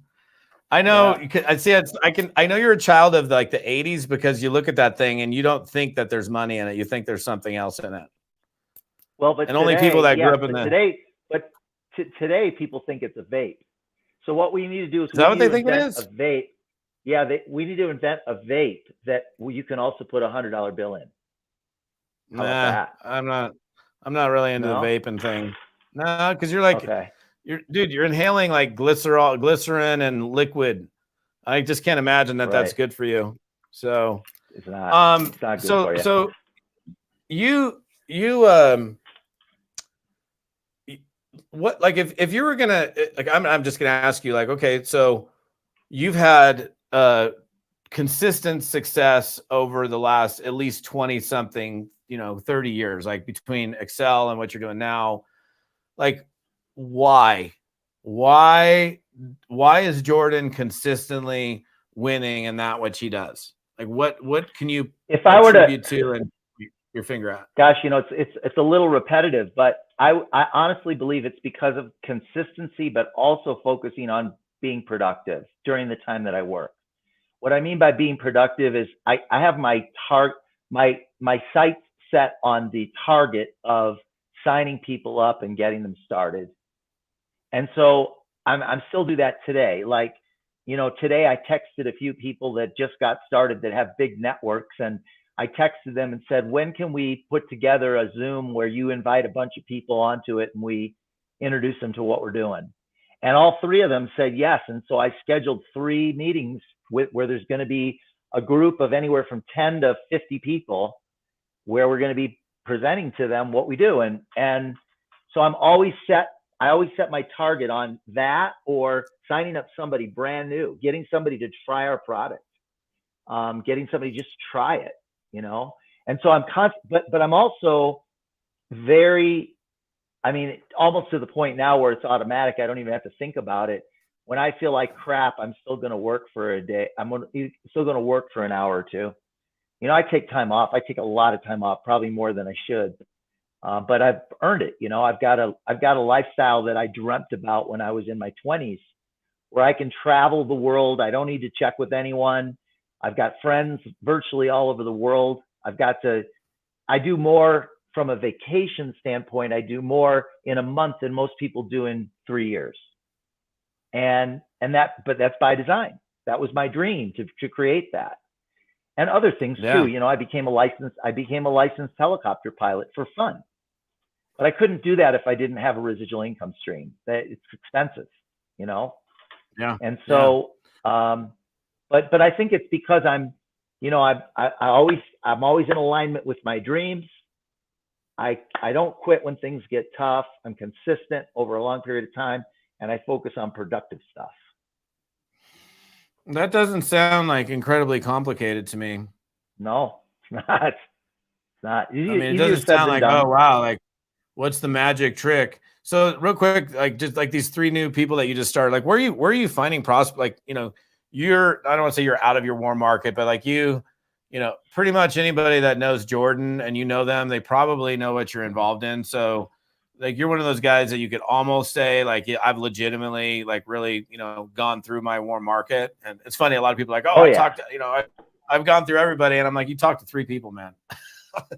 I know. Yeah. I know you're a child of like the 80s because you look at that thing and you don't think that there's money in it. You think there's something else in it. Well, but and only people that grew up in today people think it's a vape. So what we need to do is that what they think it is? A vape. Yeah, we need to invent a vape that you can also put $100 bill in. Nah, I'm not really into the vaping thing. No, because you're like, you're inhaling like glycerin and liquid. I just can't imagine that that's good for you. So it's not. It's not good for you. So you what, like if you were gonna, like, I'm just gonna ask you, like, okay, so you've had consistent success over the last at least 20 something, 30 years, like between Excel and what you're doing now. Like, why is Jordan consistently winning and not what she does? Like, what can you attribute to and your finger at? Gosh, it's a little repetitive, but I honestly believe it's because of consistency, but also focusing on being productive during the time that I work. What I mean by being productive is I have my sights set on the target of signing people up and getting them started. And so I'm still do that today. Like, today I texted a few people that just got started that have big networks, and I texted them and said, when can we put together a Zoom where you invite a bunch of people onto it and we introduce them to what we're doing? And all 3 of them said yes. And so I scheduled 3 meetings where there's going to be a group of anywhere from 10 to 50 people where we're going to be presenting to them what we do. And so I always set my target on that, or signing up somebody brand new, getting somebody to try our product, getting somebody just try it, And so I'm constant, but I'm also almost to the point now where it's automatic. I don't even have to think about it. When I feel like crap, I'm still going to work for a day. I'm still going to work for an hour or 2. I take time off. I take a lot of time off, probably more than I should. But I've earned it. I've got a lifestyle that I dreamt about when I was in my 20s, where I can travel the world. I don't need to check with anyone. I've got friends virtually all over the world. I do more from a vacation standpoint. I do more in a month than most people do in 3 years. But that's by design. That was my dream to create that. And other things too. I became a licensed helicopter pilot for fun. But I couldn't do that if I didn't have a residual income stream. It's expensive, Yeah. And so, but I think it's because I'm always in alignment with my dreams. I don't quit when things get tough. I'm consistent over a long period of time, and I focus on productive stuff. That doesn't sound like incredibly complicated to me. No, it's not. It's not. I mean, it Easier doesn't said sound than like, oh done. wow, like what's the magic trick? So real quick, like just like these 3 new people that you just started, like where are you finding prospect? Like, I don't want to say you're out of your warm market, but like pretty much anybody that knows Jordan and you know them, they probably know what you're involved in. So like you're one of those guys that you could almost say like, yeah, I've legitimately like really, gone through my warm market. And it's funny, a lot of people are like, oh, Oh I yeah, talked to, I've gone through everybody. And I'm like, you talked to 3 people, man. out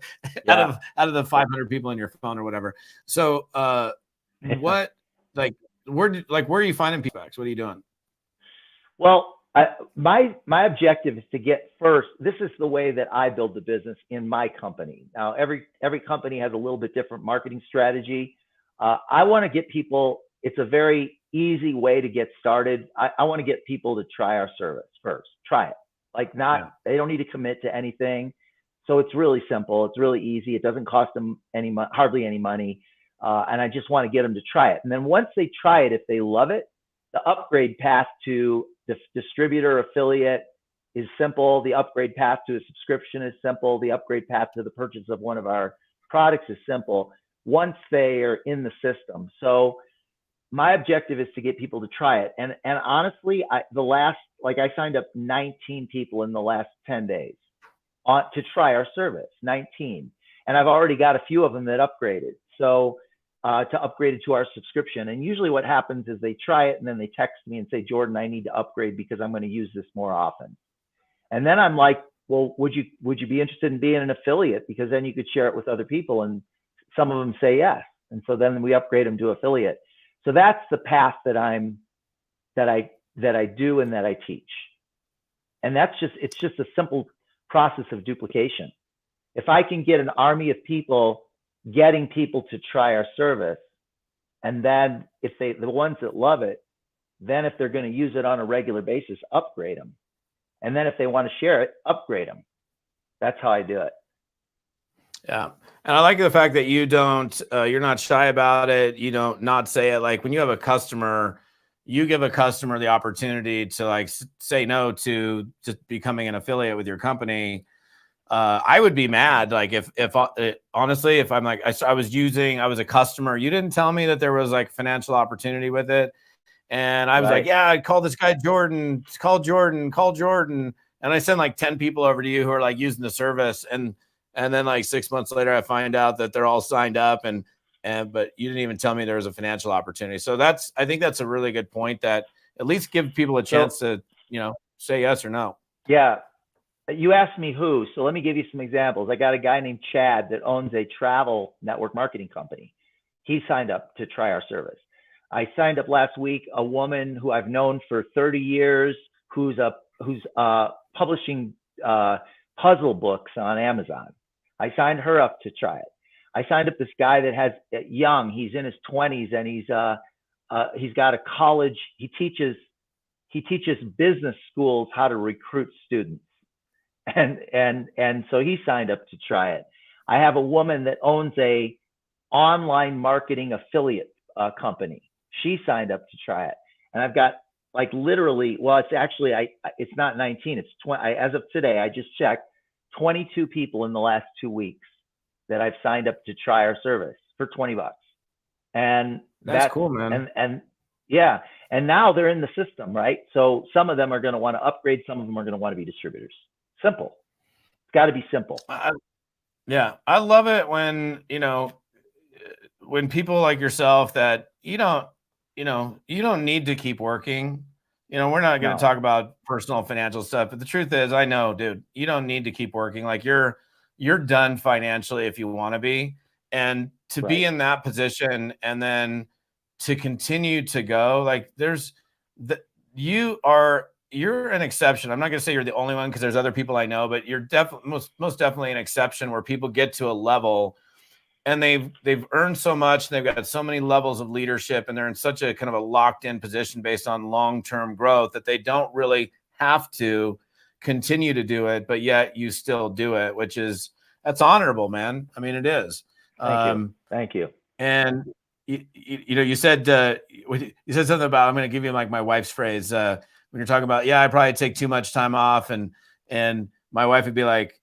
yeah. of the 500 people in your phone or whatever. So what like where are you finding people? What are you doing? Well, my objective is to get first. This is the way that I build the business in my company. Now, every company has a little bit different marketing strategy. I want to get people. It's a very easy way to get started. I want to get people to try our service first. Try it. Like they don't need to commit to anything. So it's really simple. It's really easy. It doesn't cost them hardly any money. And I just want to get them to try it. And then once they try it, if they love it, the upgrade path to the distributor affiliate is simple. The upgrade path to a subscription is simple. The upgrade path to the purchase of one of our products is simple once they are in the system. So my objective is to get people to try it. And honestly, I signed up 19 people in the last 10 days to try our service, 19. And I've already got a few of them that upgraded. So to upgrade it to our subscription. And usually what happens is they try it and then they text me and say, Jordan, I need to upgrade because I'm going to use this more often. And then I'm like, well, would you be interested in being an affiliate? Because then you could share it with other people. And some of them say yes. And so then we upgrade them to affiliate. So that's the path that I do and that I teach. And it's just a simple process of duplication. If I can get an army of people getting people to try our service, and then the ones that love it, then if they're going to use it on a regular basis, upgrade them. And then if they want to share it, upgrade them. That's how I do it. Yeah. And I like the fact that you're not shy about it. You don't not say it. Like when you have a customer, you give a customer the opportunity to like say no to just becoming an affiliate with your company. I would be mad. Like if honestly, if I'm like, I was a customer, you didn't tell me that there was like financial opportunity with it. And I was like, yeah, I'd call this guy Jordan, call Jordan. And I send like 10 people over to you who are like using the service. And then like 6 months later, I find out that they're all signed up but you didn't even tell me there was a financial opportunity. So I think that's a really good point, that at least give people a chance to, say yes or no. Yeah. You asked me who, so let me give you some examples. I got a guy named Chad that owns a travel network marketing company. He signed up to try our service. I signed up last week a woman who I've known for 30 years, who's publishing puzzle books on Amazon. I signed her up to try it. I signed up this guy that has he's in his 20s, and he's got a college. He teaches business schools how to recruit students. And so he signed up to try it. I have a woman that owns a online marketing affiliate company. She signed up to try it. And I've got like literally, well, it's actually, it's not 19, it's 20. As of today, I just checked 22 people in the last 2 weeks that I've signed up to try our service for $20. And that's cool, man. And yeah. And now they're in the system, right? So some of them are going to want to upgrade. Some of them are going to want to be distributors. Simple. It's got to be simple. Yeah. I love it when, when people like yourself that you don't need to keep working. We're not going to talk about personal financial stuff, but the truth is, I know, dude, you don't need to keep working. Like you're done financially if you want to be, and to be in that position and then to continue to go, like you're an exception. I'm not going to say you're the only one, because there's other people I know, but you're definitely most definitely an exception where people get to a level and they've earned so much, and they've got so many levels of leadership, and they're in such a kind of a locked in position based on long-term growth that they don't really have to continue to do it, but yet you still do it, that's honorable, man. I mean, it is. Thank you. And you said something about, I'm going to give you like my wife's phrase. when you're talking about, yeah, I probably take too much time off, and my wife would be like,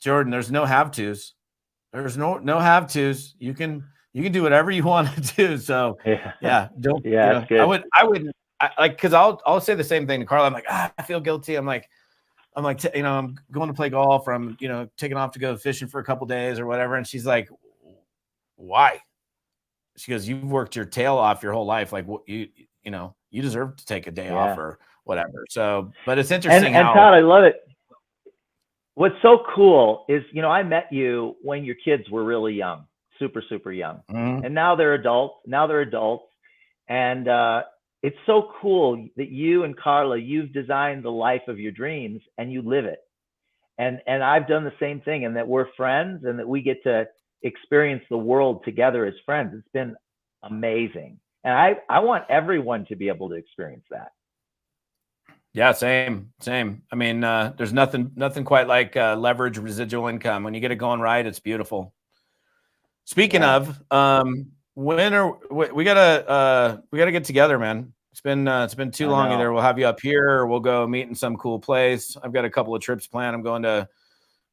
Jordan, there's no have tos. There's no have tos. You can do whatever you want to do. So yeah, don't, yeah, that's good. I wouldn't like, cause I'll say the same thing to Carla. I'm like, I feel guilty. I'm like, I'm going to play golf, or I'm, taking off to go fishing for a couple days or whatever. And she's like, why? She goes, you've worked your tail off your whole life. Like, you deserve to take a day off or whatever. So, but it's interesting. And Todd, I love it. What's so cool is, I met you when your kids were really young, super, super young. Mm-hmm. And now they're adults. And it's so cool that you and Carla, you've designed the life of your dreams and you live it. And I've done the same thing, and that we're friends and that we get to experience the world together as friends. It's been amazing. And I want everyone to be able to experience that. Yeah, same. I mean, there's nothing quite like leverage residual income. When you get it going right, it's beautiful. Speaking of, when we gotta get together, man. It's been too long. Either we'll have you up here, or we'll go meet in some cool place. I've got a couple of trips planned. I'm going to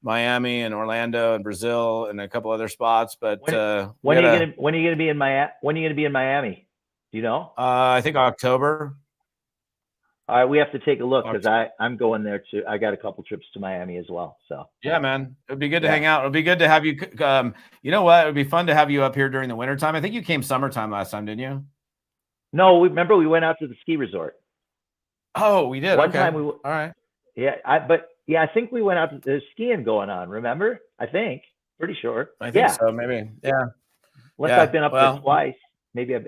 Miami and Orlando and Brazil and a couple other spots. But when are you gonna be in Miami? Do you know? I think October. All right, we have to take a look, because I'm going there too. I got a couple trips to Miami as well. So yeah, man, it'd be good to hang out. It'd be good to have you. You know what? It'd be fun to have you up here during the wintertime. I think you came summertime last time, didn't you? No, remember we went out to the ski resort. Oh, we did. One time all right. Yeah, I think we went out to, there's skiing going on. Remember? Pretty sure. I think so. Maybe. Yeah. Unless I've been up there twice. Maybe I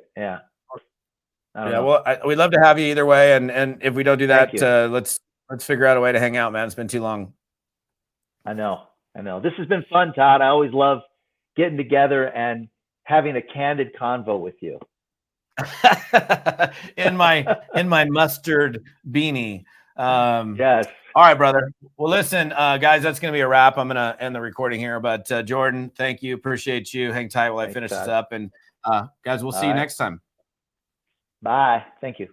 don't know. Well, we'd love to have you either way, and if we don't do that, let's figure out a way to hang out, man. It's been too long. I know. This has been fun, Todd. I always love getting together and having a candid convo with you. in my mustard beanie. Yes. All right, brother. Well, listen, guys, that's going to be a wrap. I'm going to end the recording here, but Jordan, thank you. Appreciate you. Hang tight while I finish this up, and guys, we'll see you next time. Bye. Thank you.